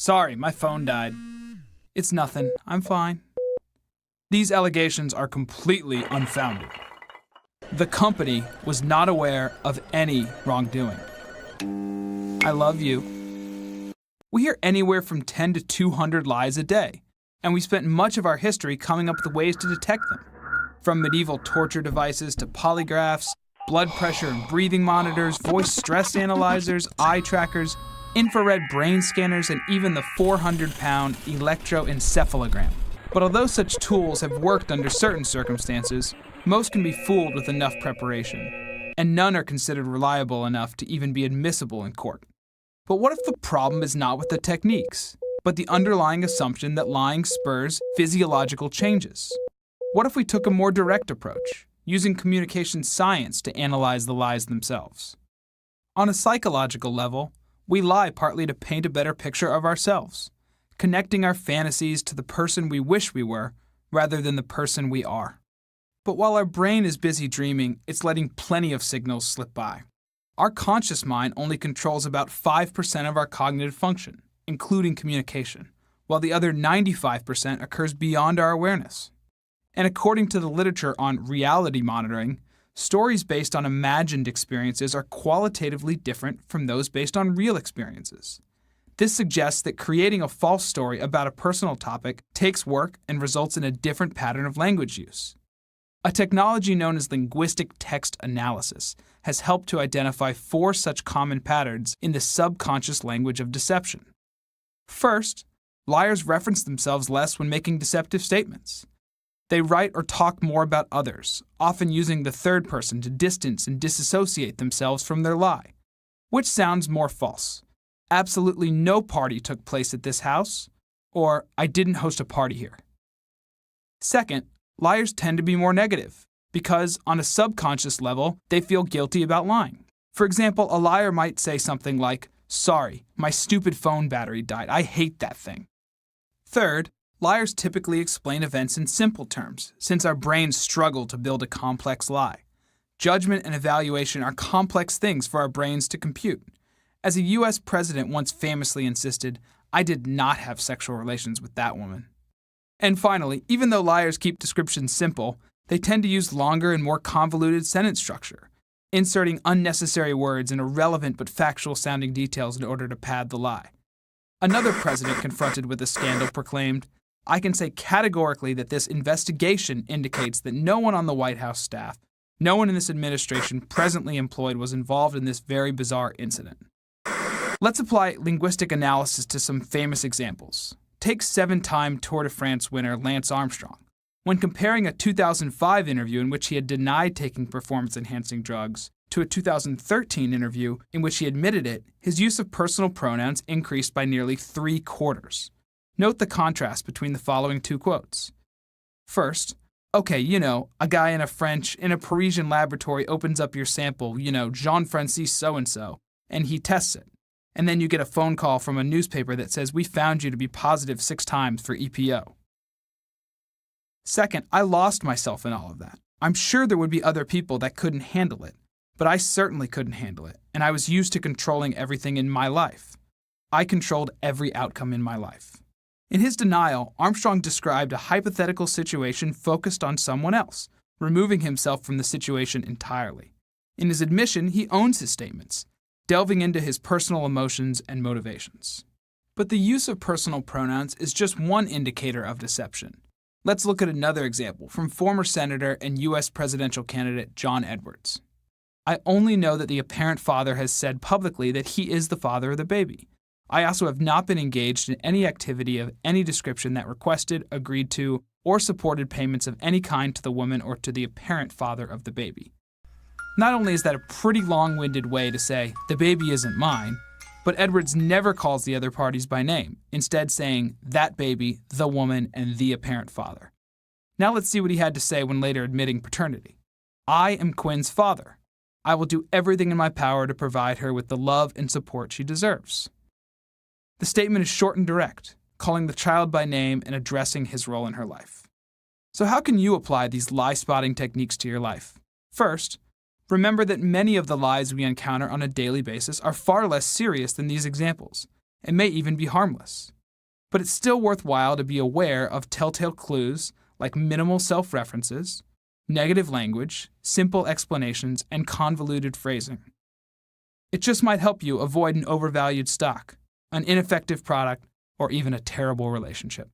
Sorry, my phone died. It's nothing. I'm fine. These allegations are completely unfounded. The company was not aware of any wrongdoing. I love you. We hear anywhere from 10 to 200 lies a day, and we spent much of our history coming up with ways to detect them. From medieval torture devices to polygraphs, blood pressure and breathing monitors, voice stress analyzers, eye trackers, infrared brain scanners, and even the 400-pound electroencephalogram. But although such tools have worked under certain circumstances, most can be fooled with enough preparation, and none are considered reliable enough to even be admissible in court. But what if the problem is not with the techniques, but the underlying assumption that lying spurs physiological changes? What if we took a more direct approach, using communication science to analyze the lies themselves? On a psychological level, we lie partly to paint a better picture of ourselves, connecting our fantasies to the person we wish we were rather than the person we are. But while our brain is busy dreaming, it's letting plenty of signals slip by. Our conscious mind only controls about 5% of our cognitive function, including communication, while the other 95% occurs beyond our awareness. And according to the literature on reality monitoring, stories based on imagined experiences are qualitatively different from those based on real experiences. This suggests that creating a false story about a personal topic takes work and results in a different pattern of language use. A technology known as linguistic text analysis has helped to identify 4 such common patterns in the subconscious language of deception. First, liars reference themselves less when making deceptive statements. They write or talk more about others, often using the third person to distance and disassociate themselves from their lie. Which sounds more false? Absolutely no party took place at this house, or I didn't host a party here. Second, liars tend to be more negative, because on a subconscious level, they feel guilty about lying. For example, a liar might say something like, "Sorry, my stupid phone battery died. I hate that thing." Third, liars typically explain events in simple terms, since our brains struggle to build a complex lie. Judgment and evaluation are complex things for our brains to compute. As a U.S. president once famously insisted, "I did not have sexual relations with that woman." And finally, even though liars keep descriptions simple, they tend to use longer and more convoluted sentence structure, inserting unnecessary words and irrelevant but factual-sounding details in order to pad the lie. Another president confronted with a scandal proclaimed, "I can say categorically that this investigation indicates that no one on the White House staff, no one in this administration presently employed was involved in this very bizarre incident." Let's apply linguistic analysis to some famous examples. Take 7-time Tour de France winner Lance Armstrong. When comparing a 2005 interview in which he had denied taking performance-enhancing drugs to a 2013 interview in which he admitted it, his use of personal pronouns increased by nearly 3/4. Note the contrast between the following 2 quotes. First, "Okay, a guy in a Parisian laboratory opens up your sample, Jean-Francis so-and-so, and he tests it. And then you get a phone call from a newspaper that says, 'We found you to be positive 6 times for EPO.' Second, I lost myself in all of that. I'm sure there would be other people that couldn't handle it, but I certainly couldn't handle it, and I was used to controlling everything in my life. I controlled every outcome in my life." In his denial, Armstrong described a hypothetical situation focused on someone else, removing himself from the situation entirely. In his admission, he owns his statements, delving into his personal emotions and motivations. But the use of personal pronouns is just one indicator of deception. Let's look at another example from former Senator and U.S. presidential candidate John Edwards. "I only know that the apparent father has said publicly that he is the father of the baby. I also have not been engaged in any activity of any description that requested, agreed to, or supported payments of any kind to the woman or to the apparent father of the baby." Not only is that a pretty long-winded way to say, "the baby isn't mine," but Edwards never calls the other parties by name, instead saying, "that baby, the woman, and the apparent father." Now let's see what he had to say when later admitting paternity. "I am Quinn's father. I will do everything in my power to provide her with the love and support she deserves." The statement is short and direct, calling the child by name and addressing his role in her life. So how can you apply these lie-spotting techniques to your life? First, remember that many of the lies we encounter on a daily basis are far less serious than these examples, It may even be harmless. But it's still worthwhile to be aware of telltale clues like minimal self-references, negative language, simple explanations, and convoluted phrasing. It just might help you avoid an overvalued stock, an ineffective product, or even a terrible relationship.